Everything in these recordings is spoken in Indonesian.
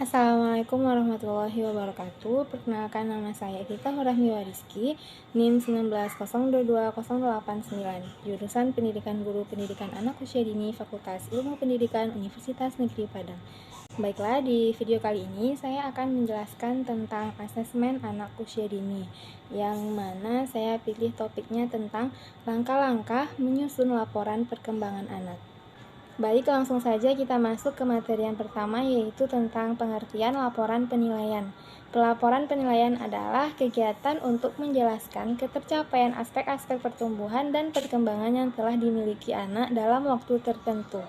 Assalamualaikum warahmatullahi wabarakatuh. Perkenalkan, nama saya Gita Horahmi Wariski, NIM 19022089, jurusan Pendidikan Guru Pendidikan Anak Usia Dini, Fakultas Ilmu Pendidikan, Universitas Negeri Padang. Baiklah, di video kali ini saya akan menjelaskan tentang asesmen anak usia dini, yang mana saya pilih topiknya tentang langkah-langkah menyusun laporan perkembangan anak. Baik, langsung saja kita masuk ke materi yang pertama, yaitu tentang pengertian laporan penilaian. Pelaporan penilaian adalah kegiatan untuk menjelaskan ketercapaian aspek-aspek pertumbuhan dan perkembangan yang telah dimiliki anak dalam waktu tertentu.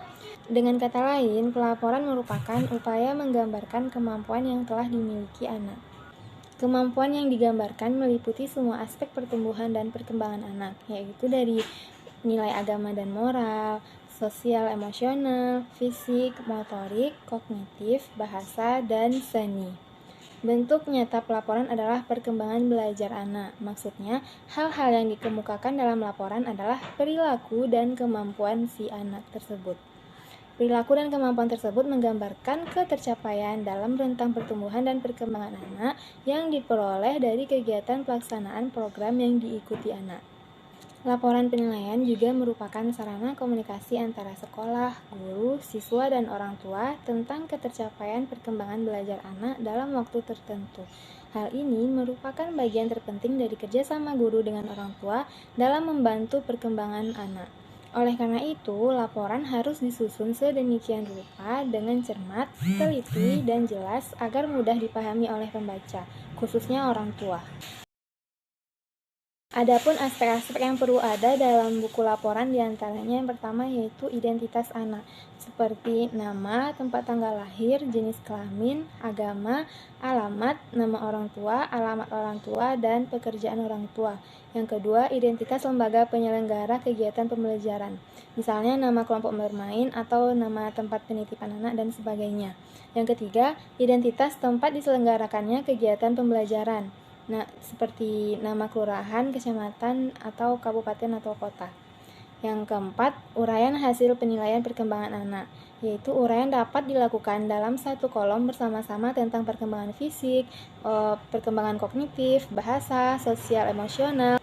Dengan kata lain, pelaporan merupakan upaya menggambarkan kemampuan yang telah dimiliki anak. Kemampuan yang digambarkan meliputi semua aspek pertumbuhan dan perkembangan anak, yaitu dari nilai agama dan moral, sosial emosional, fisik, motorik, kognitif, bahasa, dan seni. Bentuk nyata pelaporan adalah perkembangan belajar anak. Maksudnya, hal-hal yang dikemukakan dalam laporan adalah perilaku dan kemampuan si anak tersebut. Perilaku dan kemampuan tersebut menggambarkan ketercapaian dalam rentang pertumbuhan dan perkembangan anak yang diperoleh dari kegiatan pelaksanaan program yang diikuti anak. Laporan penilaian juga merupakan sarana komunikasi antara sekolah, guru, siswa, dan orang tua tentang ketercapaian perkembangan belajar anak dalam waktu tertentu. Hal ini merupakan bagian terpenting dari kerjasama guru dengan orang tua dalam membantu perkembangan anak. Oleh karena itu, laporan harus disusun sedemikian rupa dengan cermat, teliti, dan jelas agar mudah dipahami oleh pembaca, khususnya orang tua. Adapun aspek-aspek yang perlu ada dalam buku laporan diantaranya yang pertama yaitu identitas anak, seperti nama, tempat tanggal lahir, jenis kelamin, agama, alamat, nama orang tua, alamat orang tua, dan pekerjaan orang tua. Yang kedua, identitas lembaga penyelenggara kegiatan pembelajaran, misalnya nama kelompok bermain atau nama tempat penitipan anak dan sebagainya. Yang ketiga, identitas tempat diselenggarakannya kegiatan pembelajaran. Nah, seperti nama kelurahan, kecamatan, atau kabupaten atau kota. Yang keempat, uraian hasil penilaian perkembangan anak, yaitu uraian dapat dilakukan dalam satu kolom bersama-sama tentang perkembangan fisik, perkembangan kognitif, bahasa, sosial, emosional.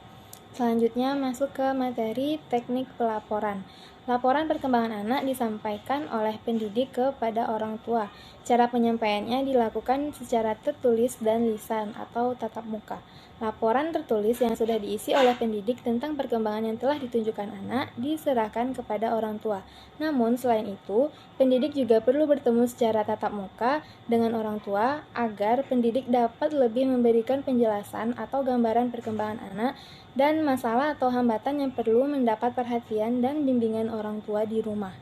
Selanjutnya masuk ke materi teknik pelaporan. Laporan perkembangan anak disampaikan oleh pendidik kepada orang tua. Cara penyampaiannya dilakukan secara tertulis dan lisan atau tatap muka. Laporan tertulis yang sudah diisi oleh pendidik tentang perkembangan yang telah ditunjukkan anak diserahkan kepada orang tua. Namun selain itu, pendidik juga perlu bertemu secara tatap muka dengan orang tua agar pendidik dapat lebih memberikan penjelasan atau gambaran perkembangan anak dan masalah atau hambatan yang perlu mendapat perhatian dan bimbingan orang tua di rumah.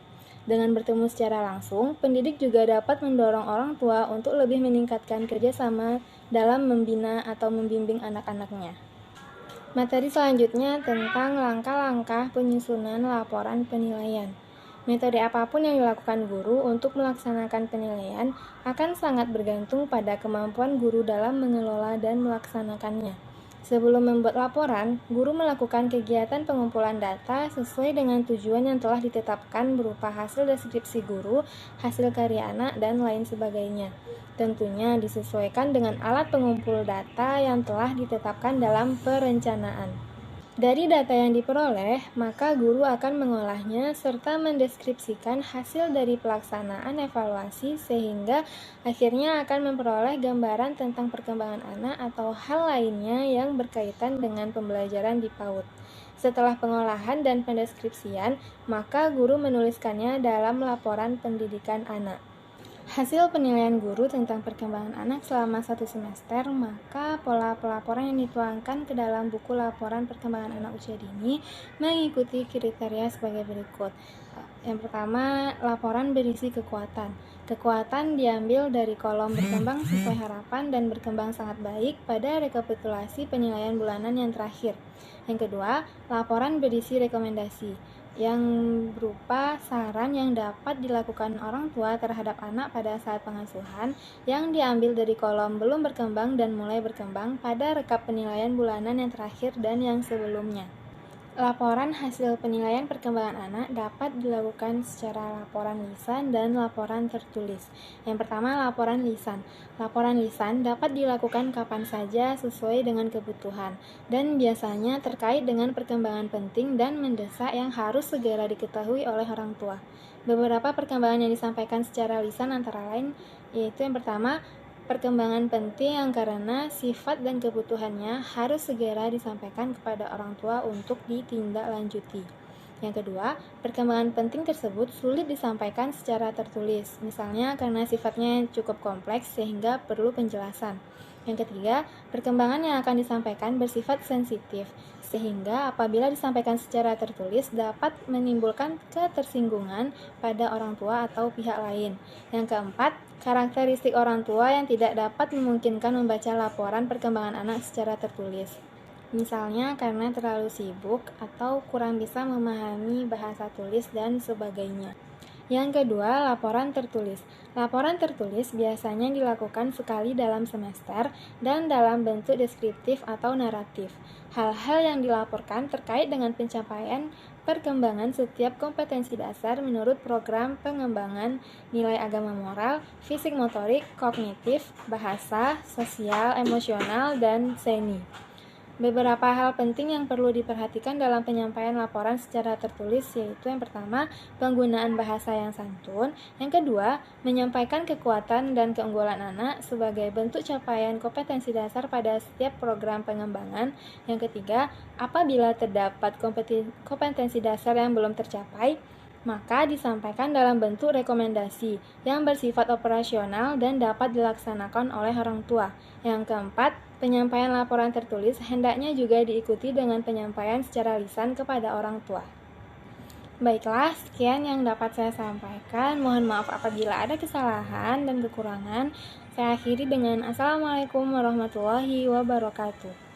Dengan bertemu secara langsung, pendidik juga dapat mendorong orang tua untuk lebih meningkatkan kerjasama dalam membina atau membimbing anak-anaknya. Materi selanjutnya tentang langkah-langkah penyusunan laporan penilaian. Metode apapun yang dilakukan guru untuk melaksanakan penilaian akan sangat bergantung pada kemampuan guru dalam mengelola dan melaksanakannya. Sebelum membuat laporan, guru melakukan kegiatan pengumpulan data sesuai dengan tujuan yang telah ditetapkan berupa hasil deskripsi guru, hasil karya anak, dan lain sebagainya. Tentunya disesuaikan dengan alat pengumpul data yang telah ditetapkan dalam perencanaan. Dari data yang diperoleh, maka guru akan mengolahnya serta mendeskripsikan hasil dari pelaksanaan evaluasi sehingga akhirnya akan memperoleh gambaran tentang perkembangan anak atau hal lainnya yang berkaitan dengan pembelajaran di PAUD. Setelah pengolahan dan pendeskripsian, maka guru menuliskannya dalam laporan pendidikan anak. Hasil penilaian guru tentang perkembangan anak selama 1 semester, maka pola pelaporan yang dituangkan ke dalam buku laporan perkembangan anak usia dini mengikuti kriteria sebagai berikut. Yang pertama, laporan berisi kekuatan. Kekuatan diambil dari kolom berkembang sesuai harapan dan berkembang sangat baik pada rekapitulasi penilaian bulanan yang terakhir. Yang kedua, laporan berisi rekomendasi yang berupa saran yang dapat dilakukan orang tua terhadap anak pada saat pengasuhan yang diambil dari kolom belum berkembang dan mulai berkembang pada rekap penilaian bulanan yang terakhir dan yang sebelumnya. Laporan hasil penilaian perkembangan anak dapat dilakukan secara laporan lisan dan laporan tertulis. Yang pertama, laporan lisan. Laporan lisan dapat dilakukan kapan saja sesuai dengan kebutuhan dan biasanya terkait dengan perkembangan penting dan mendesak yang harus segera diketahui oleh orang tua. Beberapa perkembangan yang disampaikan secara lisan antara lain yaitu yang pertama, perkembangan penting yang karena sifat dan kebutuhannya harus segera disampaikan kepada orang tua untuk ditindaklanjuti. Yang kedua, perkembangan penting tersebut sulit disampaikan secara tertulis, misalnya karena sifatnya cukup kompleks sehingga perlu penjelasan. Yang ketiga, perkembangan yang akan disampaikan bersifat sensitif, sehingga apabila disampaikan secara tertulis dapat menimbulkan ketersinggungan pada orang tua atau pihak lain. Yang keempat, karakteristik orang tua yang tidak dapat memungkinkan membaca laporan perkembangan anak secara tertulis. Misalnya karena terlalu sibuk atau kurang bisa memahami bahasa tulis dan sebagainya. Yang kedua, laporan tertulis. Laporan tertulis biasanya dilakukan sekali dalam semester dan dalam bentuk deskriptif atau naratif. Hal-hal yang dilaporkan terkait dengan pencapaian perkembangan setiap kompetensi dasar menurut program pengembangan nilai agama moral, fisik motorik, kognitif, bahasa, sosial, emosional, dan seni. Beberapa hal penting yang perlu diperhatikan dalam penyampaian laporan secara tertulis yaitu yang pertama, penggunaan bahasa yang santun. Yang kedua, menyampaikan kekuatan dan keunggulan anak sebagai bentuk capaian kompetensi dasar pada setiap program pengembangan. Yang ketiga, apabila terdapat kompetensi dasar yang belum tercapai, maka disampaikan dalam bentuk rekomendasi yang bersifat operasional dan dapat dilaksanakan oleh orang tua. Yang keempat, penyampaian laporan tertulis hendaknya juga diikuti dengan penyampaian secara lisan kepada orang tua. Baiklah, sekian yang dapat saya sampaikan. Mohon maaf apabila ada kesalahan dan kekurangan. Saya akhiri dengan Assalamualaikum warahmatullahi wabarakatuh.